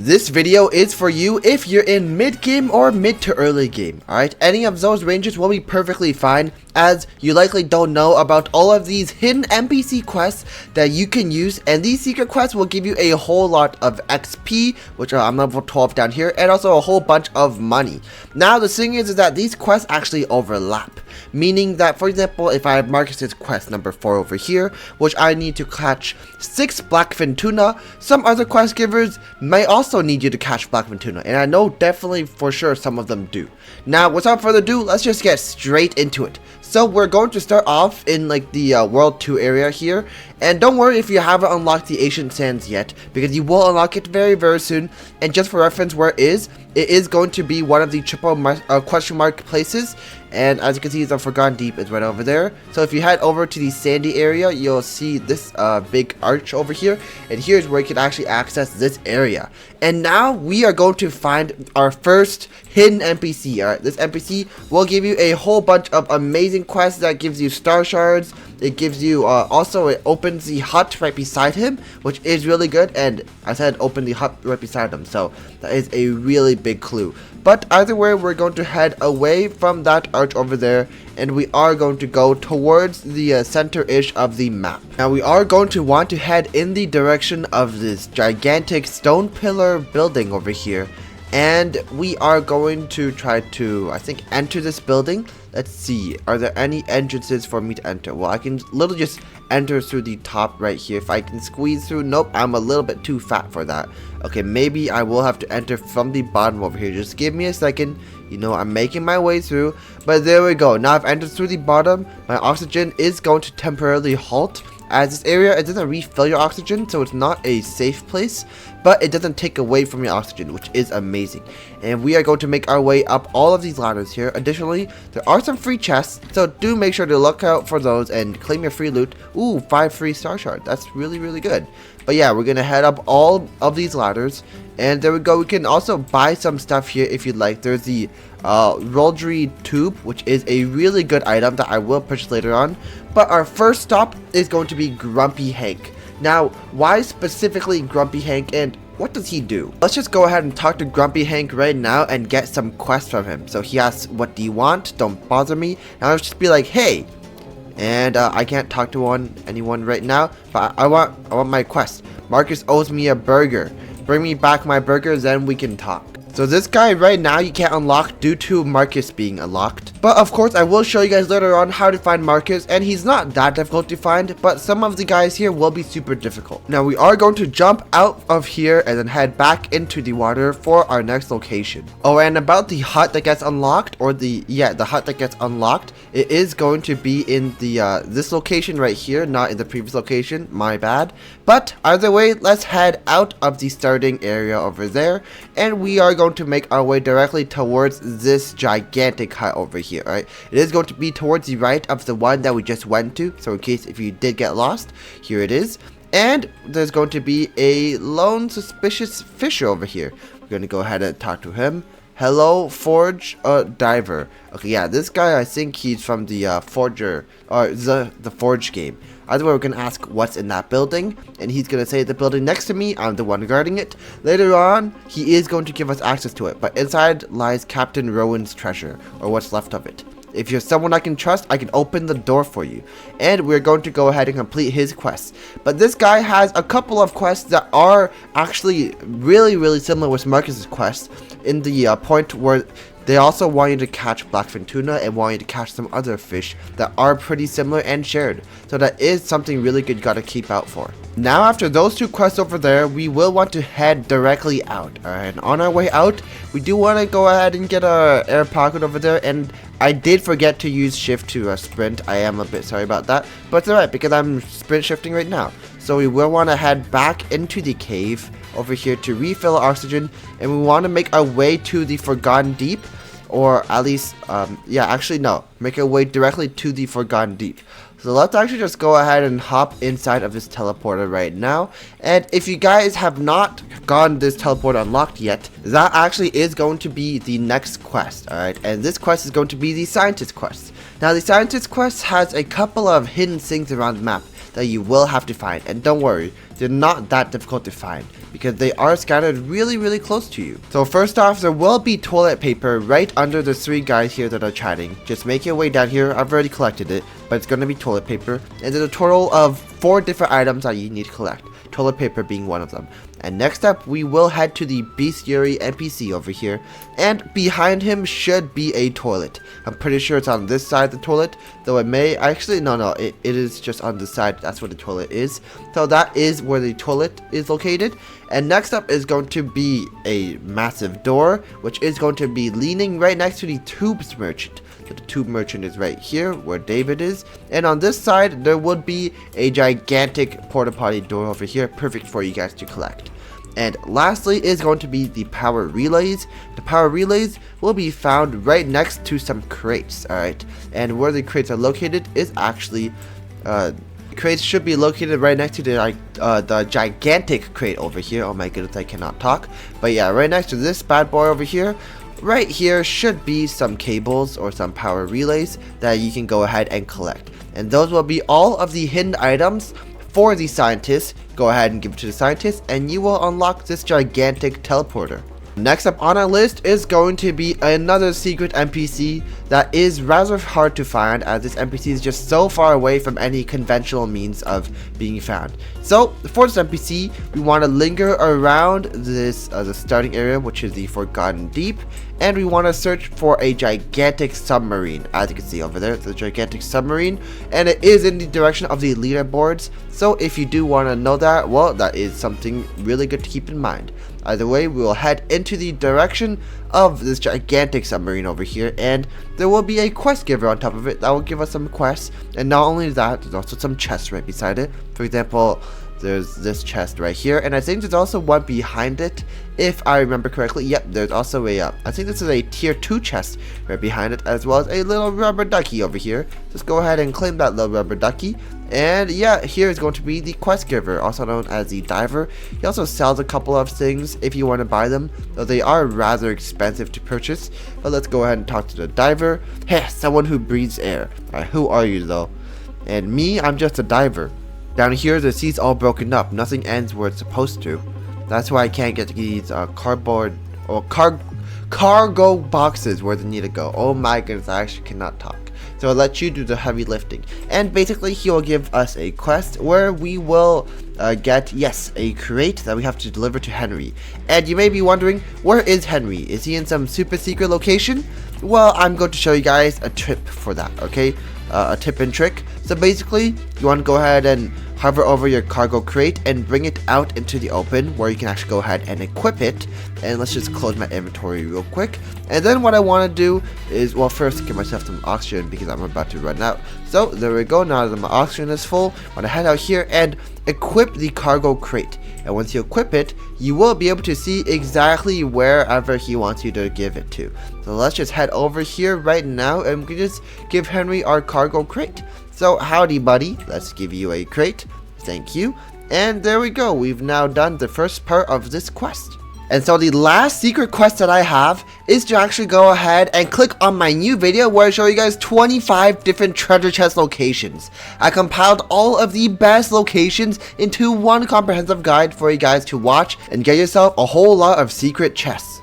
This video is for you if you're in mid-game or mid to early game, alright? Any of those ranges will be perfectly fine, as you likely don't know about all of these hidden NPC quests that you can use, and these secret quests will give you a whole lot of XP, which I'm level 12 down here, and also a whole bunch of money. Now the thing is that these quests actually overlap, meaning that, for example, if I have Marcus's quest number 4 over here, which I need to catch 6 blackfin tuna, some other quest givers may also need you to catch blackfin tuna, and I know definitely for sure some of them do. Now, without further ado, let's just get straight into it. So we're going to start off in like the World 2 area here, and don't worry if you haven't unlocked the Ancient Sands yet, because you will unlock it very soon. And just for reference, where it is going to be one of the triple question mark places, and as you can see, the Forgotten Deep is right over there. So if you head over to the sandy area, you'll see this big arch over here, and here's where you can actually access this area. And now we are going to find our first hidden NPC. Alright, this NPC will give you a whole bunch of amazing quests that gives you star shards. It gives you also, it opens the hut right beside him, which is really good. And I said open the hut right beside him, so that is a really big clue. But either way, we're going to head away from that arch over there, and we are going to go towards the center-ish of the map. Now we are going to want to head in the direction of this gigantic stone pillar building over here, and we are going to try to, I think, enter this building. Let's see, are there any entrances for me to enter? Well, I can literally just enter through the top right here. If I can squeeze through, nope, I'm a little bit too fat for that. Okay, maybe I will have to enter from the bottom over here. Just give me a second. You know, I'm making my way through, but there we go. Now I've entered through the bottom. My oxygen is going to temporarily halt, as this area, it doesn't refill your oxygen, so it's not a safe place, but it doesn't take away from your oxygen, which is amazing. And we are going to make our way up all of these ladders here. Additionally, there are some free chests, so do make sure to look out for those and claim your free loot. Ooh, 5 free star shards. That's really good. But yeah, we're gonna head up all of these ladders, and there we go. We can also buy some stuff here if you'd like. There's the Roldry tube, which is a really good item that I will purchase later on. But our first stop is going to be Grumpy Hank. Now, why specifically Grumpy Hank, and what does he do? Let's just go ahead and talk to Grumpy Hank right now and get some quests from him. So he asks, what do you want? Don't bother me. Now let's just be like, hey. And I can't talk to anyone right now, but I want my quest. Marcus owes me a burger. Bring me back my burger, then we can talk. So this guy right now you can't unlock due to Marcus being unlocked. But of course I will show you guys later on how to find Marcus, and he's not that difficult to find, but some of the guys here will be super difficult. Now we are going to jump out of here and then head back into the water for our next location. Oh, and about the hut that gets unlocked, or the hut that gets unlocked, it is going to be in the this location right here, not in the previous location, my bad. But either way, let's head out of the starting area over there, and we are going to make our way directly towards this gigantic hut over here. Alright, it is going to be towards the right of the one that we just went to, so in case if you did get lost, here it is. And there's going to be a lone suspicious fisher over here. We're going to go ahead and talk to him. Hello, Forge Diver. Okay, yeah, this guy, I think he's from the Forger, or the Forge game. Either way, we're going to ask what's in that building, and he's going to say the building next to me, I'm the one guarding it. Later on, he is going to give us access to it, but inside lies Captain Rowan's treasure, or what's left of it. If you're someone I can trust, I can open the door for you. And we're going to go ahead and complete his quests. But this guy has a couple of quests that are actually really similar with Marcus's quests, in the point where they also want you to catch blackfin tuna and want you to catch some other fish that are pretty similar and shared. So that is something really good you gotta keep out for. Now after those two quests over there, we will want to head directly out. Alright, and on our way out, we do want to go ahead and get our air pocket over there. And I did forget to use shift to sprint. I am a bit sorry about that, but it's alright because I'm sprint shifting right now. So we will want to head back into the cave over here to refill our oxygen, and we want to make our way to the Forgotten Deep, or at least, make our way directly to the Forgotten Deep. So let's actually just go ahead and hop inside of this teleporter right now. And if you guys have not gotten this teleporter unlocked yet, that actually is going to be the next quest, alright? And this quest is going to be the Scientist quest. Now the Scientist quest has a couple of hidden things around the map that you will have to find. And don't worry, they're not that difficult to find because they are scattered really close to you. So first off, there will be toilet paper right under the 3 guys here that are chatting. Just make your way down here. I've already collected it, but it's going to be toilet paper. And there's a total of 4 different items that you need to collect, toilet paper being one of them. And next up, we will head to the bestiary NPC over here, and behind him should be a toilet. I'm pretty sure it's on this side of the toilet, though it may actually, no, it is just on this side. That's where the toilet is. So that is where the toilet is located. And next up is going to be a massive door, which is going to be leaning right next to the tubes merchant. So the tube merchant is right here where David is, and on this side there would be a gigantic porta potty door over here, perfect for you guys to collect. And lastly is going to be the power relays. The power relays will be found right next to some crates, alright? And where the crates are located is actually, crates should be located right next to the gigantic crate over here. Oh my goodness, I cannot talk. But yeah, right next to this bad boy over here, right here should be some cables or some power relays that you can go ahead and collect. And those will be all of the hidden items for the scientists. Go ahead and give it to the scientists and you will unlock this gigantic teleporter. Next up on our list is going to be another secret NPC that is rather hard to find, as this NPC is just so far away from any conventional means of being found. So for this NPC, we want to linger around this the starting area, which is the Forgotten Deep, and we want to search for a gigantic submarine. As you can see over there, it's a gigantic submarine, and it is in the direction of the leaderboards. So if you do want to know that, well, that is something really good to keep in mind. Either way, we will head into the direction of this gigantic submarine over here, and there will be a quest giver on top of it that will give us some quests. And not only that, there's also some chests right beside it. For example, there's this chest right here, and I think there's also one behind it, if I remember correctly. Yep, there's also a I think this is a tier 2 chest right behind it, as well as a little rubber ducky over here. Just go ahead and claim that little rubber ducky. And yeah, here is going to be the quest giver, also known as the diver. He also sells a couple of things if you want to buy them, though they are rather expensive to purchase. But let's go ahead and talk to the diver. Hey, someone who breathes air. Alright, who are you though? And me, I'm just a diver. Down here, the sea's all broken up. Nothing ends where it's supposed to. That's why I can't get these cardboard or cargo boxes where they need to go. Oh my goodness, I actually cannot talk. So I'll let you do the heavy lifting. And basically, he will give us a quest where we will get, yes, a crate that we have to deliver to Henry. And you may be wondering, where is Henry? Is he in some super secret location? Well, I'm going to show you guys a tip for that, okay? A tip and trick. So basically, you want to go ahead and hover over your cargo crate and bring it out into the open where you can actually go ahead and equip it. And let's just close my inventory real quick. And then what I want to do is, well, first give myself some oxygen because I'm about to run out. So there we go. Now that my oxygen is full, I want to head out here and equip the cargo crate. And once you equip it, you will be able to see exactly wherever he wants you to give it to. So let's just head over here right now and we can just give Henry our cargo crate. So howdy buddy, let's give you a crate. Thank you. And there we go. We've now done the first part of this quest. And so the last secret quest that I have is to actually go ahead and click on my new video where I show you guys 25 different treasure chest locations. I compiled all of the best locations into one comprehensive guide for you guys to watch and get yourself a whole lot of secret chests.